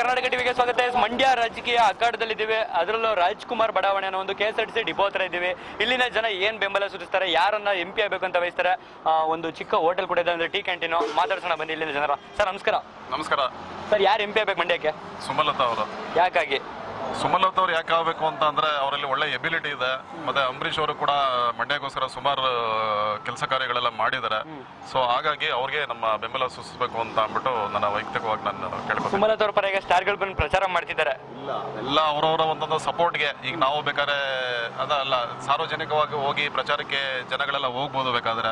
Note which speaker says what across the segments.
Speaker 1: ಕರ್ನಾಟಕ ಟಿವಿಗೆ ಸ್ವಾಗತ. ಮಂಡ್ಯ ರಾಜಕೀಯ ಅಖಾಡದಲ್ಲಿದ್ದೀವಿ. ಅದರಲ್ಲೂ ರಾಜ್ಕುಮಾರ್ ಬಡಾವಣೆ ಅನ್ನೋ ಒಂದು KSRTC ಡಿಪೋ ಹತ್ರ ಇದ್ದೀವಿ. ಇಲ್ಲಿನ ಜನ ಏನ್ ಬೆಂಬಲ ಸೂಚಿಸ್ತಾರೆ, ಯಾರನ್ನ MP ಆಗಬೇಕು ಅಂತ ಬಯಸ್ತಾರೆ. ಒಂದು ಚಿಕ್ಕ ಹೋಟೆಲ್ ಕೂಡ ಇದೆ, ಅಂದ್ರೆ ಟೀ ಕ್ಯಾಂಟೀನು. ಮಾತಾಡ್ಸೋಣ ಬನ್ನಿ ಇಲ್ಲಿನ ಜನರ. ಸರ್ ನಮಸ್ಕಾರ.
Speaker 2: ನಮಸ್ಕಾರ
Speaker 1: ಸರ್, ಯಾರು MP ಆಗಬೇಕು ಮಂಡ್ಯಕ್ಕೆ?
Speaker 2: ಸುಮಲತಾ ಅವರು.
Speaker 1: ಯಾಕಾಗಿ
Speaker 2: ಸುಮಲತಾ ಅವ್ರು ಯಾಕೆ ಆಗಬೇಕು ಅಂತ ಅಂದ್ರೆ ಅವರಲ್ಲಿ ಒಳ್ಳೆ ಎಬಿಲಿಟಿ ಇದೆ. ಮತ್ತೆ ಅಂಬರೀಶ್ ಅವರು ಕೂಡ ಮಂಡ್ಯಕ್ಕೋಸ್ಕರ ಸುಮಾರು ಕೆಲಸ ಕಾರ್ಯಗಳೆಲ್ಲ ಮಾಡಿದ್ದಾರೆ. ಸೊ ಹಾಗಾಗಿ ಅವ್ರಿಗೆ ನಮ್ಮ ಬೆಂಬಲ ಸೂಚಿಸಬೇಕು ಅಂತ ಅಂದ್ಬಿಟ್ಟು ನನ್ನ ವೈಯಕ್ತಿಕವಾಗಿ ನಾನು ಕೇಳ್ಬೋದು.
Speaker 1: ಸುಮಲತಾ ಅವ್ರ ಪರ ಈಗ ಸ್ಟಾರ್ಗಳು ಬಂದು ಪ್ರಚಾರ ಮಾಡ್ತಿದ್ದಾರೆ.
Speaker 2: ಎಲ್ಲ ಅವರವರ ಒಂದೊಂದು ಸಪೋರ್ಟ್ಗೆ ಈಗ ನಾವು ಬೇಕಾದ್ರೆ ಅದಲ್ಲ ಸಾರ್ವಜನಿಕವಾಗಿ ಹೋಗಿ ಪ್ರಚಾರಕ್ಕೆ ಜನಗಳೆಲ್ಲ ಹೋಗ್ಬೋದು. ಬೇಕಾದ್ರೆ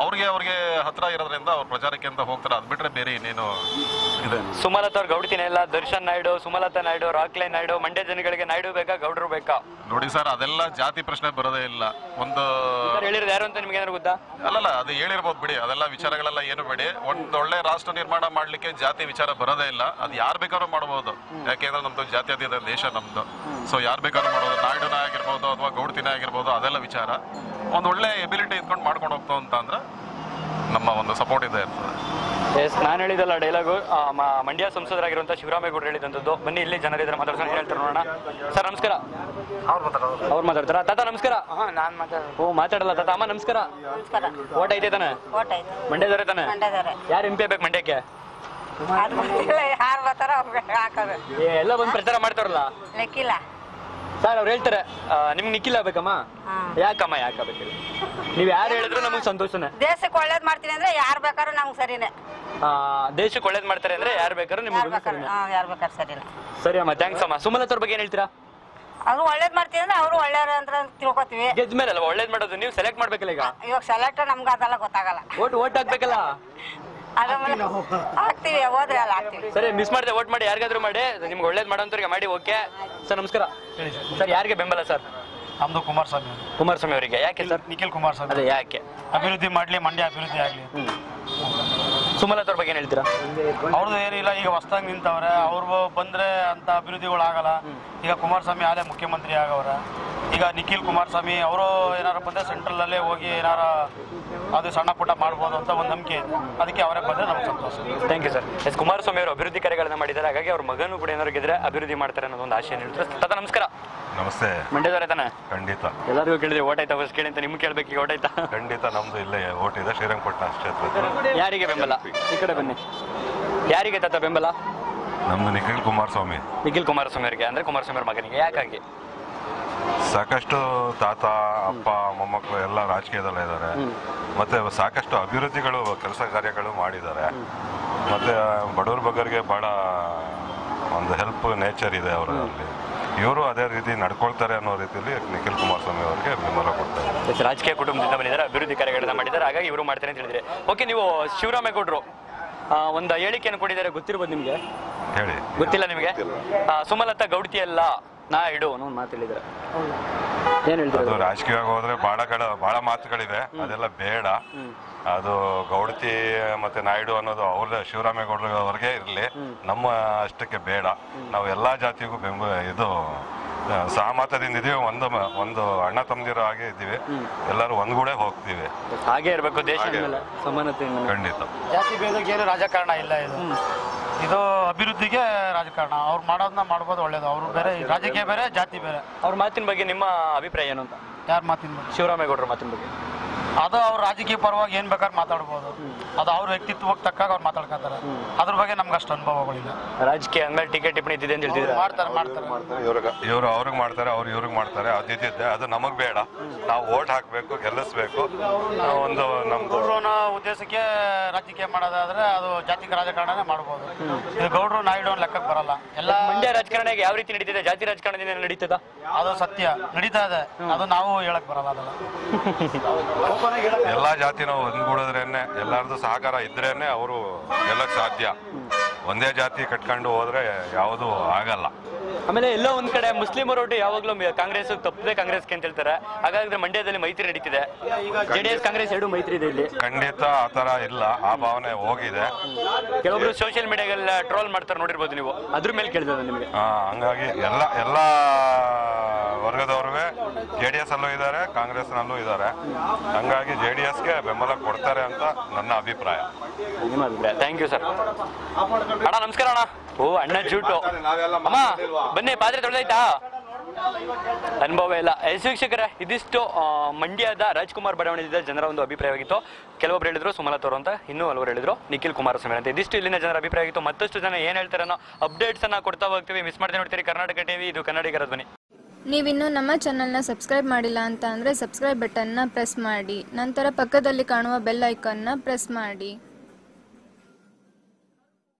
Speaker 2: ಅವ್ರಿಗೆ ಹತ್ರ ಇರೋದ್ರಿಂದ ಅವ್ರ ಪ್ರಚಾರಕ್ಕೆ ಅಂತ ಹೋಗ್ತಾರೆ. ಅದ್ ಬಿಟ್ರೆ ಬೇರೆ ಇನ್ನೇನು ಇದೆ.
Speaker 1: ಸುಮಲತಾ ಅವ್ರ ಗೌಡ್ತಿನೇ ಇಲ್ಲ. ದರ್ಶನ್ ನಾಯ್ಡು, ಸುಮಲತಾ ನಾಯ್ಡು, ರಾಕ್ಲೈ ನಾಯ್ಡು. ಮಂಡ್ಯ ಜನಗಳಿಗೆ ನಾಯ್ಡು ಬೇಕಾ, ಗೌಡ್ರು ಬೇಕಾ?
Speaker 2: ನೋಡಿ ಸರ್, ಅದೆಲ್ಲ ಜಾತಿ ಪ್ರಶ್ನೆ ಬರೋದೇ ಇಲ್ಲ. ಒಂದು
Speaker 1: ಹೇಳಿರೋದು ಯಾರು ಅಂತ ನಿಮ್ಗೆ ಏನಾದ್ರು ಗೊತ್ತಾ?
Speaker 2: ಅಲ್ಲಲ್ಲ, ಅದು ಹೇಳಿರ್ಬೋದು ಬಿಡಿ. ಅದೆಲ್ಲ ವಿಚಾರಗಳೆಲ್ಲ ಏನು ಬೇಡಿ. ಒಳ್ಳೆ ರಾಷ್ಟ್ರ ನಿರ್ಮಾಣ ಮಾಡ್ಲಿಕ್ಕೆ ಜಾತಿ ವಿಚಾರ ಬರೋದೇ ಇಲ್ಲ. ಅದು ಯಾರು ಬೇಕಾದ್ರೂ ಮಾಡಬಹುದು. ಯಾಕೆಂದ್ರೆ ನಮ್ದು ಜಾತ್ಯತೀತ ದೇಶ ನಮ್ದು. ಸೊ ಯಾರು ಬೇಕಾದ್ರೂ ಮಾಡಬಹುದು. ನಾಯ್ಡುನ ಆಗಿರ್ಬೋದು ಅಥವಾ ಗೌಡ್ತಿನೇ ಆಗಿರ್ಬೋದು, ಅದೆಲ್ಲ ವಿಚಾರ. ಒಂದು ಒಳ್ಳೆ ಎಬಿಲಿಟಿ ಇದ್ಕೊಂಡು ಮಾಡ್ಕೊಂಡು ಹೋಗ್ತಾ ಅಂತ ಅಂದ್ರೆ ನಮ್ಮ ಒಂದು ಸಪೋರ್ಟ್ ಇದೆ ಇರ್ತದೆ.
Speaker 1: ಎಸ್, ನಾನು ಹೇಳಿದಲ್ಲ ಡೈಲಾಗು. ಮಂಡ್ಯ ಸಂಸದರಾಗಿರುವಂಥ ಶಿವರಾಮೇಗೌಡರು ಹೇಳಿದಂಥದ್ದು. ಬನ್ನಿ ಇಲ್ಲಿ ಜನರಿದ್ರೆ ಮಾತಾಡ್ಸೋಣ, ಹೇಳ್ತಾರೆ ನೋಡೋಣ. ಸರ್ ನಮಸ್ಕಾರ. ಅವ್ರು ಮಾತಾಡ್ತಾರ? ತಾತ ನಮಸ್ಕಾರ.
Speaker 3: ನಾನು ಮಾತಾಡ.
Speaker 1: ಓ, ಮಾತಾಡಲ್ಲ ತಾತ. ಅಮ್ಮ ನಮಸ್ಕಾರ.
Speaker 3: ನಮಸ್ಕಾರ.
Speaker 1: ಓಟ್ ಐತೆ ತಾನೆ? ಮಂಡ್ಯದವರೇ ತಾನೆ? ಯಾರು MP ಆಗ್ಬೇಕು ಮಂಡ್ಯಕ್ಕೆ?
Speaker 3: ಯಾರು ಬರ್ತಾರ ಅವ್ರಿಗೆ ಹಾಕೋದು.
Speaker 1: ಎಲ್ಲ ಬಂದು ಪ್ರಚಾರ ಮಾಡ್ತಾರಲ್ಲ.
Speaker 3: ಲೆಕ್ಕಿಲ್ಲ
Speaker 1: ಸರ್ ಅವ್ರು ಹೇಳ್ತಾರೆ ನಿಮ್ಗೆ ನಿಖಿಲ್ ಆಗ್ಬೇಕಮ್ಮ. ಯಾಕಮ್ಮ ಯಾಕಾಗಬೇಕಿಲ್ಲ? ನೀವ್ ಯಾರು ಹೇಳಿದ್ರು ನಮಗ್ ಸಂತೋಷನೇ.
Speaker 3: ದೇಶಕ್ಕೆ ಒಳ್ಳೇದ್ ಮಾಡ್ತೀನಿ ಅಂದ್ರೆ ಯಾರು ಬೇಕಾದ್ರೂ ನಮ್ಗೆ ಸರಿನೇ.
Speaker 1: ದೇಶಕ್ಕೆ ಒಳ್ಳೇದ್ ಮಾಡ್ತಾರೆ ಅಂದ್ರೆ ಯಾರು ಬೇಕಾದ್ರೂ ನಿಮ್ಗೆ
Speaker 3: ಯಾರು ಬೇಕಾದ್ರೂ ಸರಿನೇ.
Speaker 1: ಸರಿ ಅಮ್ಮ, ಥ್ಯಾಂಕ್ಸ್ ಅಮ್ಮ. ಸುಮಲತಾ ಅವ್ರ ಬಗ್ಗೆ ಏನ್ ಹೇಳ್ತೀರಾ?
Speaker 3: ಅವ್ರು ಒಳ್ಳೇದ್ ಮಾಡ್ತೀನಿ ಅಂದ್ರೆ ಅವರು ಒಳ್ಳೆಯವ್ರು ಅಂತ ತಿಳ್ಕೊತೀವಿ.
Speaker 1: ಗೆದ್ದ ಮೇಲೆ ಅಲ್ವಾ ಒಳ್ಳೇದ್ ಮಾಡೋದು? ನೀವು ಸೆಲೆಕ್ಟ್ ಮಾಡ್ಬೇಕಲ್ಲ. ಈಗ
Speaker 3: ಇವಾಗ ಸೆಲೆಕ್ಟ್ ನಮ್ಗೆ ಅದೆಲ್ಲ ಗೊತ್ತಾಗಲ್ಲ.
Speaker 1: ಓಟ್ ಹಾಕ್ಬೇಕಲ್ಲ.
Speaker 3: ಹಾಕ್ತಿವಿ, ಹೋದ್ರೆ ಅಲ್ಲ ಹಾಕ್ತಿವಿ.
Speaker 1: ಸರಿ, ಮಿಸ್ ಮಾಡಿದೆ. ಓಟ್ ಮಾಡಿ, ಯಾರಿಗಾದ್ರೂ ಮಾಡಿ. ನಿಮ್ಗೆ ಒಳ್ಳೇದ್ ಮಾಡೋಂಥವ್ರಿಗೆ ಮಾಡಿ. ಓಕೆ ಸರ್, ನಮಸ್ಕಾರ. ಸರ್, ಯಾರಿಗೆ ಬೆಂಬಲ ಸರ್?
Speaker 4: ನಮ್ದು ಕುಮಾರಸ್ವಾಮಿ.
Speaker 1: ಕುಮಾರಸ್ವಾಮಿ ಅವರಿಗೆ. ಯಾಕೆ ಸರ್?
Speaker 4: ನಿಖಿಲ್ ಕುಮಾರಸ್ವಾಮಿ.
Speaker 1: ಅದೇ ಯಾಕೆ?
Speaker 4: ಅಭಿವೃದ್ಧಿ ಮಾಡ್ಲಿ, ಮಂಡ್ಯ ಅಭಿವೃದ್ಧಿ ಆಗ್ಲಿ.
Speaker 1: ಸುಮಲತಾ ಅವ್ರ ಬಗ್ಗೆ ಏನ್ ಹೇಳ್ತೀರಾ?
Speaker 4: ಅವ್ರದ್ದು ಏನಿಲ್ಲ, ಈಗ ಹೊಸದಾಗಿ ನಿಂತವ್ರೆ. ಅವ್ರು ಬಂದ್ರೆ ಅಂತ ಅಭಿವೃದ್ಧಿಗಳು ಆಗಲ್ಲ. ಈಗ ಕುಮಾರಸ್ವಾಮಿ ಆಲೇ ಮುಖ್ಯಮಂತ್ರಿ ಆಗವ್ರ. ಈಗ ನಿಖಿಲ್ ಕುಮಾರಸ್ವಾಮಿ ಅವರು ಏನಾರು ಬಂದ್ರೆ ಸೆಂಟ್ರಲ್ ಅಲ್ಲೇ ಹೋಗಿ ಏನಾರ ಅದು ಸಣ್ಣ ಪುಟ್ಟ ಮಾಡ್ಬೋದು ಅಂತ ಒಂದು ನಂಬಿಕೆ ಇದೆ. ಅದಕ್ಕೆ ಅವರೇ ಬಂದ್ರೆ ನಮ್ಗೆ ಸಂತೋಷ.
Speaker 1: Thank you sir. Yes, Kumaraswamy ಅವರು ಅಭಿವೃದ್ಧಿ ಕಾರ್ಯಗಳನ್ನ ಮಾಡಿದ್ದಾರೆ. ಹಾಗಾಗಿ ಅವ್ರ ಮಗನೂ ಕೂಡ ಏನಾರು ಗೆದ್ರೆ ಅಭಿವೃದ್ಧಿ ಮಾಡ್ತಾರೆ ಅನ್ನೋದು ಒಂದು ಆಶೆ ಹೇಳ್ತಾರೆ. ತಾತ ನಮಸ್ಕಾರ.
Speaker 2: ನಮಸ್ತೆ.
Speaker 1: ಮಂಡ್ಯದವರೇ ತಾನೆ?
Speaker 2: ಖಂಡಿತ.
Speaker 1: ಎಲ್ಲರಿಗೂ ಕೇಳಿದ್ರೆ ಓಟ್ ಆಯ್ತಾ ಫಸ್ಟ್ ಕೇಳಿ ಅಂತ ನಿಮ್ಗೆ ಕೇಳ್ಬೇಕು. ಈಗ ಓಟ್ ಆಯ್ತಾ?
Speaker 2: ಖಂಡಿತ ನಮ್ದು ಇಲ್ಲೇ ಓಟ್ ಇದೆ, ಶ್ರೀರಂಗಪಟ್ಟಣ ಕ್ಷೇತ್ರ.
Speaker 1: ಯಾರಿಗೆ ಬೆಂಬಲ? ಈ ಕಡೆ ಬನ್ನಿ. ಯಾರಿಗೆ ತಾತ ಬೆಂಬಲ?
Speaker 2: ನಮ್ದು ನಿಖಿಲ್ ಕುಮಾರಸ್ವಾಮಿ.
Speaker 1: ನಿಖಿಲ್ ಕುಮಾರಸ್ವಾಮಿ ಅವರಿಗೆ, ಅಂದ್ರೆ ಕುಮಾರಸ್ವಾಮಿ ಅವ್ರ ಮಗನಿಗೆ. ಯಾಕಾಗಿ?
Speaker 2: ಸಾಕಷ್ಟು ತಾತ, ಅಪ್ಪ, ಮೊಮ್ಮಕ್ಕಳು ಎಲ್ಲ ರಾಜಕೀಯದಲ್ಲೇ ಇದ್ದಾರೆ. ಮತ್ತೆ ಸಾಕಷ್ಟು ಅಭಿವೃದ್ಧಿಗಳು, ಕೆಲಸ ಕಾರ್ಯಗಳು ಮಾಡಿದ್ದಾರೆ. ಮತ್ತೆ ಬಡವ್ರ ಬಗ್ಗರಿಗೆ ಬಹಳ ಒಂದು ಹೆಲ್ಪ್ ನೇಚರ್ ಇದೆ ಅವರಲ್ಲಿ. ಇವರು ಅದೇ ರೀತಿ ನಡ್ಕೊಳ್ತಾರೆ ಅನ್ನೋ ರೀತಿಯಲ್ಲಿ ನಿಖಿಲ್ ಕುಮಾರಸ್ವಾಮಿ ಅವರಿಗೆ ಬೆಂಬಲ ಕೊಡ್ತಾರೆ.
Speaker 1: ರಾಜಕೀಯ ಕುಟುಂಬದಿಂದ ಬಂದಿದ್ದಾರೆ, ಅಭಿವೃದ್ಧಿ ಕಾರ್ಯಗಳನ್ನ ಮಾಡಿದ್ದಾರೆ. ಹಾಗಾಗಿ ಇವರು ಮಾಡ್ತಾರೆ ಅಂತ ಹೇಳಿದ್ರೆ ಓಕೆ. ನೀವು ಶಿವರಾಮೇಗೌಡರು ಒಂದು ಹೇಳಿಕೆಯನ್ನು ಕೊಟ್ಟಿದ್ದಾರೆ, ಗೊತ್ತಿರ್ಬೋದು ನಿಮ್ಗೆ.
Speaker 2: ಹೇಳಿ.
Speaker 1: ಗೊತ್ತಿಲ್ಲ ನಿಮಗೆ? ಸುಮಲತಾ ಗೌಡ್ತಿ ಅಲ್ಲ ನಾಯ್ಡು ಅನ್ನೋ ಒಂದು ಮಾತು ಹೇಳಿದ್ದಾರೆ. ಏನ್ ಹೇಳ್ತಾರೆ?
Speaker 2: ಅದು ರಾಜಕೀಯವಾಗಿ ಹೋದ್ರೆ ಬಹಳ ಮಾತುಗಳಿವೆ, ಅದೆಲ್ಲ ಬೇಡ. ಅದು ಗೌಡತಿ ಮತ್ತೆ ನಾಯ್ಡು ಅನ್ನೋದು ಅವ್ರ ಶಿವರಾಮೇಗೌಡರ ಅವ್ರಿಗೆ ಇರಲಿ, ನಮ್ಮ ಅಷ್ಟಕ್ಕೆ ಬೇಡ. ನಾವು ಎಲ್ಲಾ ಜಾತಿಗೂ ಇದು ಸಹಮತದಿಂದ ಇದೀವಿ. ಒಂದು ಅಣ್ಣ ತಮ್ಮದಿರ ಹಾಗೆ ಇದ್ದೀವಿ. ಎಲ್ಲರೂ ಒಂದ್ಗೂಡೆ ಹೋಗ್ತೀವಿ.
Speaker 1: ಹಾಗೆ ಇರಬೇಕು ದೇಶ ಸಮಾನತೆ.
Speaker 2: ಖಂಡಿತ.
Speaker 4: ಜಾತಿ ಭೇದಕ್ಕೆ ಏನು ರಾಜಕಾರಣ ಇಲ್ಲ. ಇದು ಅಭಿವೃದ್ಧಿಗೆ ರಾಜಕಾರಣ. ಅವ್ರು ಮಾಡೋದನ್ನ ಮಾಡ್ಬೋದು, ಒಳ್ಳೇದು. ಅವ್ರು ಬೇರೆ, ರಾಜಕೀಯ ಬೇರೆ, ಜಾತಿ ಬೇರೆ.
Speaker 1: ಅವ್ರ ಮಾತಿನ ಬಗ್ಗೆ ನಿಮ್ಮ ಅಭಿಪ್ರಾಯ ಏನು ಅಂತ?
Speaker 4: ಯಾರ ಮಾತಿನ ಬಗ್ಗೆ?
Speaker 1: ಶಿವರಾಮೇಗೌಡರ ಮಾತಿನ ಬಗ್ಗೆ.
Speaker 4: ಅದು ಅವ್ರ ರಾಜಕೀಯ ಪರವಾಗಿ ಏನ್ ಬೇಕಾದ್ರೆ ಮಾತಾಡ್ಬೋದು. ಅದು ಅವ್ರ ವ್ಯಕ್ತಿತ್ವಕ್ಕೆ ತಕ್ಕಾಗ ಅವ್ರು ಮಾತಾಡ್ಕೊತಾರೆ. ಅದ್ರ ಬಗ್ಗೆ ನಮ್ಗೆ ಅಷ್ಟು ಅನುಭವಗಳಿಲ್ಲ.
Speaker 1: ರಾಜಕೀಯ ಅಂದ್ಮೇಲೆ ಟಿಕೆಟ್ ಟಿಪ್ಪಣಿ ಇದ್ದಿದೆ ಅಂತ ಹೇಳ್ತಿದ್ರು.
Speaker 4: ಮಾಡ್ತಾರೆ.
Speaker 2: ಇವ್ರು ಅವ್ರಿಗೆ ಮಾಡ್ತಾರೆ, ಅವ್ರು ಇವ್ರಿಗೆ ಮಾಡ್ತಾರೆ. ಅದಿದ್ದೆ ಅದು ನಮಗ್ ಬೇಡ. ನಾವು ಓಟ್ ಹಾಕ್ಬೇಕು, ಗೆಲ್ಲಿಸ್ಬೇಕು. ಒಂದು ನಮ್ದು
Speaker 4: ಗೌಡ್ರನ ಉದ್ದೇಶಕ್ಕೆ ರಾಜಕೀಯ ಮಾಡೋದಾದ್ರೆ ಅದು ಜಾತಿಕ ರಾಜಕಾರಣನೇ ಮಾಡ್ಬೋದು. ಇದು ಗೌಡ್ರು ನಾಯ್ಡು ಲೆಕ್ಕಕ್ಕೆ ಬರಲ್ಲ. ಎಲ್ಲ
Speaker 1: ಮಂಡ್ಯ ರಾಜಕಾರಣ ಯಾವ ರೀತಿ ನಡೀತಿದೆ? ಜಾತಿ ರಾಜಕಾರಣದಿಂದ ನಡೀತದ?
Speaker 4: ಅದು ಸತ್ಯ ನಡೀತಾ ಇದೆ. ಅದು ನಾವು ಹೇಳಕ್ ಬರಲ್ಲ. ಅದೆಲ್ಲ
Speaker 2: ಎಲ್ಲಾ ಜಾತಿ ನಾವು ಒಂದ್ಗೂಡಿದ್ರೇನೆ, ಎಲ್ಲಾರ್ದು ಸಹಕಾರ ಇದ್ರೇನೆ ಅವರು ಗೆಲ್ಲಕ್ ಸಾಧ್ಯ. ಒಂದೇ ಜಾತಿ ಕಟ್ಕೊಂಡು ಹೋದ್ರೆ ಯಾವುದು ಆಗಲ್ಲ.
Speaker 1: ಆಮೇಲೆ ಎಲ್ಲೋ ಒಂದ್ ಕಡೆ ಮುಸ್ಲಿಮರು ಒಟ್ಟು ಯಾವಾಗ್ಲೂ ಕಾಂಗ್ರೆಸ್ ತಪ್ಪದೆ ಕಾಂಗ್ರೆಸ್ಗೆ ಅಂತ ಹೇಳ್ತಾರೆ. ಹಾಗಾದ್ರೆ ಮಂಡ್ಯದಲ್ಲಿ ಮೈತ್ರಿ ನಡೀತಿದೆ. JDS ಕಾಂಗ್ರೆಸ್ ಎರಡು ಮೈತ್ರಿ ಇದೆ ಇಲ್ಲಿ.
Speaker 2: ಖಂಡಿತ ಆತರ ಇಲ್ಲ, ಆ ಭಾವನೆ ಹೋಗಿದೆ.
Speaker 1: ಕೆಲವೊಬ್ರು ಸೋಷಿಯಲ್ ಮೀಡಿಯಾಗೆಲ್ಲ ಟ್ರೋಲ್ ಮಾಡ್ತಾರೆ, ನೋಡಿರ್ಬೋದು ನೀವು. ಅದ್ರ ಮೇಲೆ ಕೇಳಿದ್ರೆ ನಿಮಗೆ.
Speaker 2: ಹಂಗಾಗಿ ಎಲ್ಲಾ ವರ್ಗದವ್ರಿಗೆ JDS ಅಲ್ಲೂ ಇದ್ದಾರೆ, ಕಾಂಗ್ರೆಸ್ನಲ್ಲೂ ಇದ್ದಾರೆ. ಹಂಗಾಗಿ JDSಗೆ ಬೆಂಬಲ ಕೊಡ್ತಾರೆ ಅಂತ ನನ್ನ ಅಭಿಪ್ರಾಯ.
Speaker 1: Thank you sir. ಅಣ್ಣ ನಮಸ್ಕಾರ ಅಣ್ಣ. ಓ ಅಣ್ಣ ಜೂಟು. ಅಮ್ಮ ಬನ್ನಿ, ಪಾತ್ರೆ ತೊಳೆದಾಯ್ತಾ? ಅನುಭವ ಇಲ್ಲ. ವೀಕ್ಷಕರೇ, ಇದಿಷ್ಟು ಮಂಡ್ಯದ ರಾಜ್ಕುಮಾರ್ ಬಡಾವಣೆಯಿಂದ ಜನರ ಒಂದು ಅಭಿಪ್ರಾಯವಾಗಿತ್ತು. ಕೆಲವೊಬ್ರು ಹೇಳಿದ್ರು ಸುಮಲತಾ ಅವರು ಅಂತ, ಇನ್ನೂ ಹಲವರು ಹೇಳಿದ್ರು ನಿಖಿಲ್ ಕುಮಾರಸ್ವಾಮಿ ಅಂತ. ಇದಿಷ್ಟು ಇಲ್ಲಿನ ಜನರ ಅಭಿಪ್ರಾಯ ಆಗಿತ್ತು. ಮತ್ತಷ್ಟು ಜನ ಏನು ಹೇಳ್ತಾರೆ ಅನ್ನೋ ಅಪ್ಡೇಟ್ಸ್ ಅನ್ನ ಕೊಡ್ತಾ ಹೋಗ್ತೀವಿ. ಮಿಸ್ ಮಾಡ್ದೆ ನೋಡ್ತೀರಿ ಕರ್ನಾಟಕ ಟಿವಿ, ಇದು ಕನ್ನಡಿಗರ ಧ್ವನಿ.
Speaker 5: ನೀವಿನ್ನೂ ನಮ್ಮ ಚಾನಲ್ನ ಸಬ್ಸ್ಕ್ರೈಬ್ ಮಾಡಿಲ್ಲ ಅಂತ ಅಂದರೆ ಸಬ್ಸ್ಕ್ರೈಬ್ ಬಟನ್ನ ಪ್ರೆಸ್ ಮಾಡಿ, ನಂತರ ಪಕ್ಕದಲ್ಲಿ ಕಾಣುವ ಬೆಲ್ ಐಕಾನ್ನ ಪ್ರೆಸ್ ಮಾಡಿ.